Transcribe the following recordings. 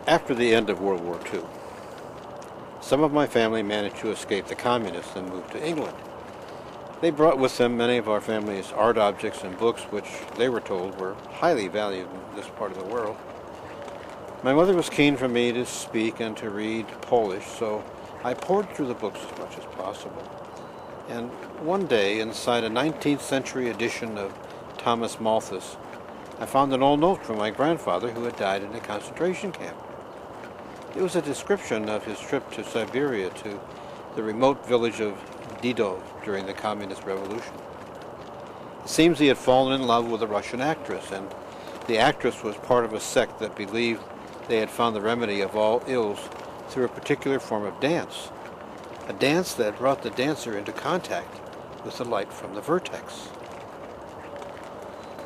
After the end of World War II, some of my family managed to escape the communists and move to England. They brought with them many of our family's art objects and books, which they were told were highly valued in this part of the world. My mother was keen for me to speak and to read Polish, so I poured through the books as much as possible. And one day, inside a 19th century edition of Thomas Malthus, I found an old note from my grandfather who had died in a concentration camp. It was a description of his trip to Siberia to the remote village of Dido during the Communist Revolution. It seems he had fallen in love with a Russian actress, and the actress was part of a sect that believed they had found the remedy of all ills through a particular form of dance, a dance that brought the dancer into contact with the light from the vertex.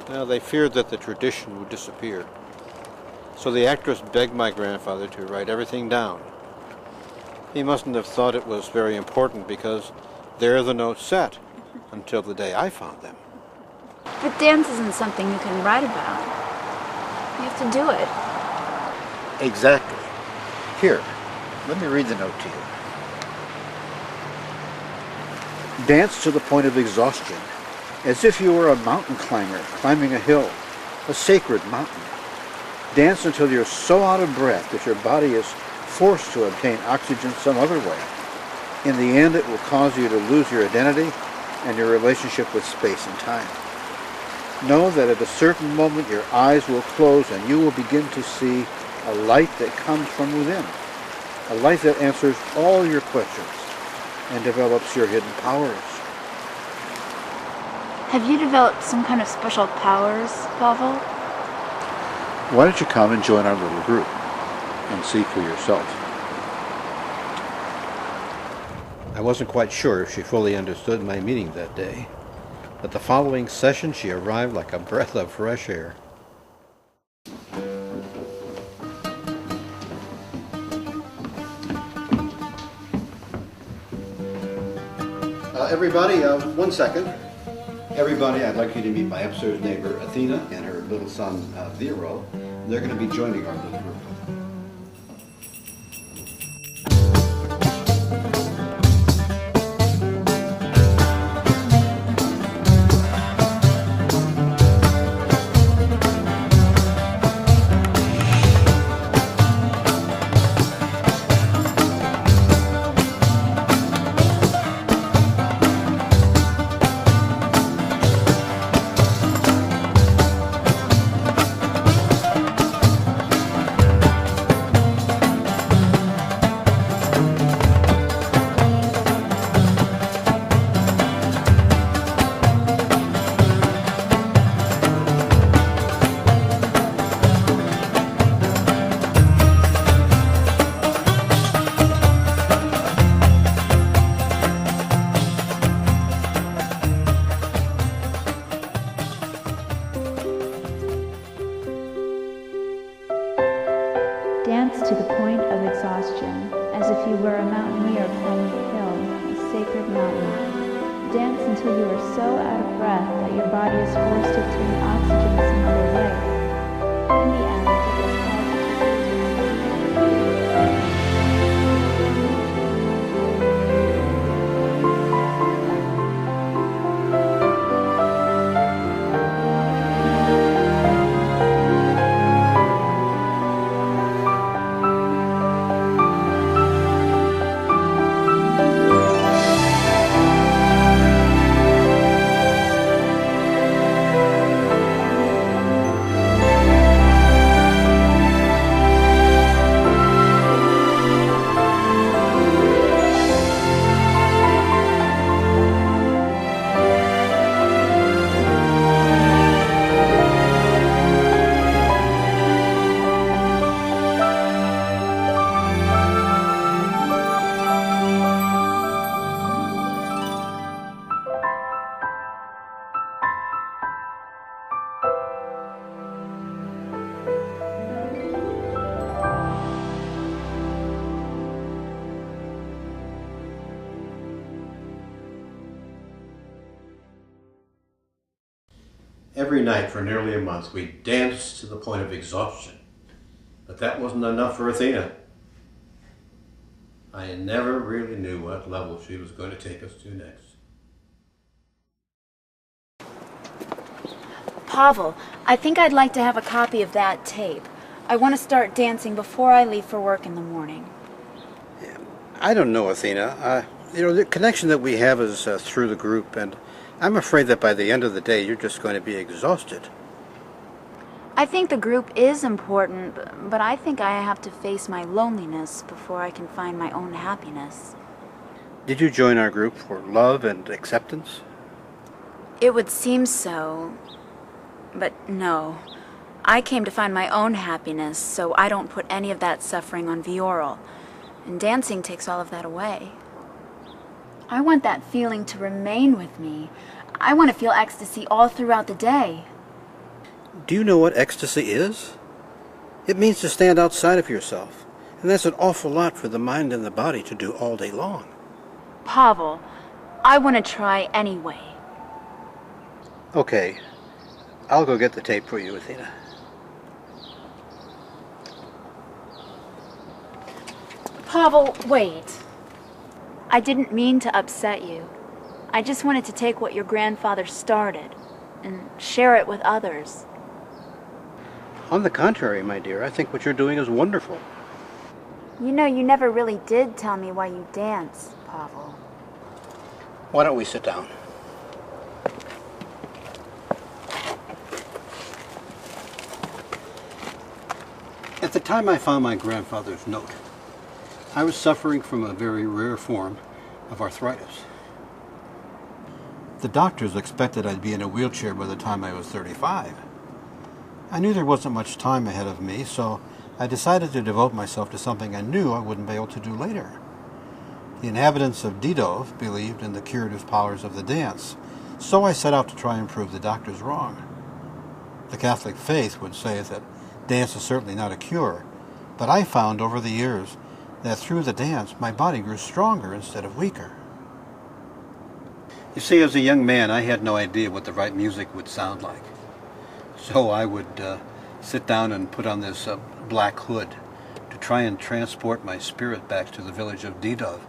Now, they feared that the tradition would disappear, so the actress begged my grandfather to write everything down. He mustn't have thought it was very important, because there the notes sat until the day I found them. But dance isn't something you can write about. You have to do it. Exactly. Here, let me read the note to you. Dance to the point of exhaustion, as if you were a mountain climber climbing a hill, a sacred mountain. Dance until you're so out of breath that your body is forced to obtain oxygen some other way. In the end, it will cause you to lose your identity and your relationship with space and time. Know that at a certain moment your eyes will close and you will begin to see a light that comes from within, a light that answers all your questions and develops your hidden powers. Have you developed some kind of special powers, Pavel? Why don't you come and join our little group and see for yourself? I wasn't quite sure if she fully understood my meaning that day, but the following session she arrived like a breath of fresh air. Everybody, 1 second. Everybody, I'd like you to meet my upstairs neighbor, Athena, and her little son, Theo. They're going to be joining our little group. Dance to the point of exhaustion, as if you were a mountaineer climbing a hill, a sacred mountain. Dance until you are so out of breath that your body is forced to obtain oxygen some other way. In the end, it is Every night for nearly a month, we danced to the point of exhaustion But that wasn't enough for Athena. I never really knew what level she was going to take us to next. Pavel, I think I'd like to have a copy of that tape. I want to start dancing before I leave for work in the morning. I don't know, Athena. The connection that we have is through the group, and I'm afraid that by the end of the day, you're just going to be exhausted. I think the group is important, but I think I have to face my loneliness before I can find my own happiness. Did you join our group for love and acceptance? It would seem so, but no. I came to find my own happiness, so I don't put any of that suffering on Vioral, and dancing takes all of that away. I want that feeling to remain with me. I want to feel ecstasy all throughout the day. Do you know what ecstasy is? It means to stand outside of yourself, and that's an awful lot for the mind and the body to do all day long. Pavel, I want to try anyway. Okay, I'll go get the tape for you, Athena. Pavel, wait. I didn't mean to upset you. I just wanted to take what your grandfather started and share it with others. On the contrary, my dear, I think what you're doing is wonderful. You know, you never really did tell me why you dance, Pavel. Why don't we sit down? At the time I found my grandfather's note, I was suffering from a very rare form of arthritis. The doctors expected I'd be in a wheelchair by the time I was 35. I knew there wasn't much time ahead of me, so I decided to devote myself to something I knew I wouldn't be able to do later. The inhabitants of Didov believed in the curative powers of the dance, so I set out to try and prove the doctors wrong. The Catholic faith would say that dance is certainly not a cure, but I found over the years that through the dance my body grew stronger instead of weaker. You see, as a young man, I had no idea what the right music would sound like. So I would sit down and put on this black hood to try and transport my spirit back to the village of Didov,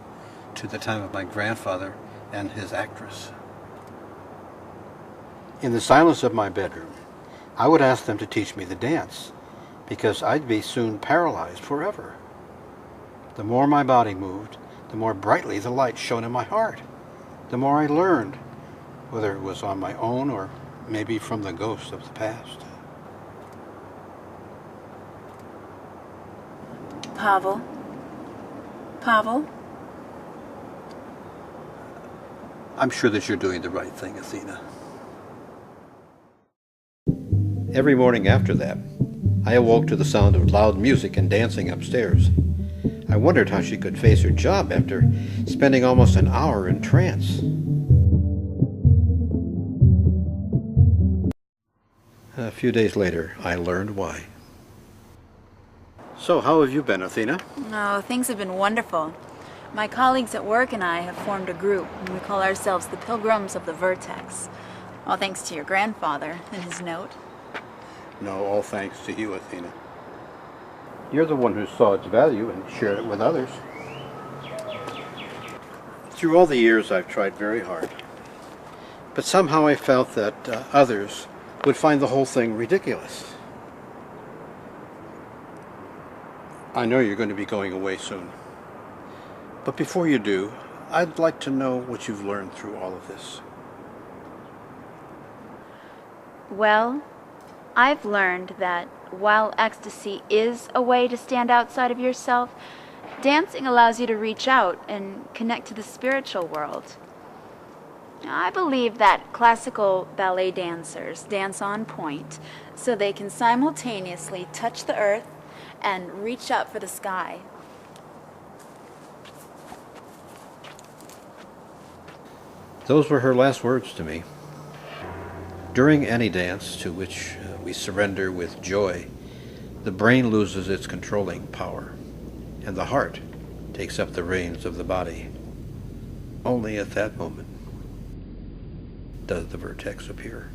to the time of my grandfather and his actress. In the silence of my bedroom, I would ask them to teach me the dance, because I'd be soon paralyzed forever. The more my body moved, the more brightly the light shone in my heart. The more I learned, whether it was on my own or maybe from the ghosts of the past. Pavel? Pavel? I'm sure that you're doing the right thing, Athena. Every morning after that, I awoke to the sound of loud music and dancing upstairs. I wondered how she could face her job after spending almost an hour in trance. A few days later, I learned why. So, how have you been, Athena? Oh, things have been wonderful. My colleagues at work and I have formed a group, and we call ourselves the Pilgrims of the Vertex. All thanks to your grandfather and his note. No, all thanks to you, Athena. You're the one who saw its value and shared it with others. Through all the years, I've tried very hard. But somehow I felt that others would find the whole thing ridiculous. I know you're going to be going away soon. But before you do, I'd like to know what you've learned through all of this. Well, I've learned that while ecstasy is a way to stand outside of yourself, dancing allows you to reach out and connect to the spiritual world. I believe that classical ballet dancers dance on point so they can simultaneously touch the earth and reach up for the sky. Those were her last words to me. During any dance to which we surrender with joy, the brain loses its controlling power, and the heart takes up the reins of the body. Only at that moment does the vertex appear.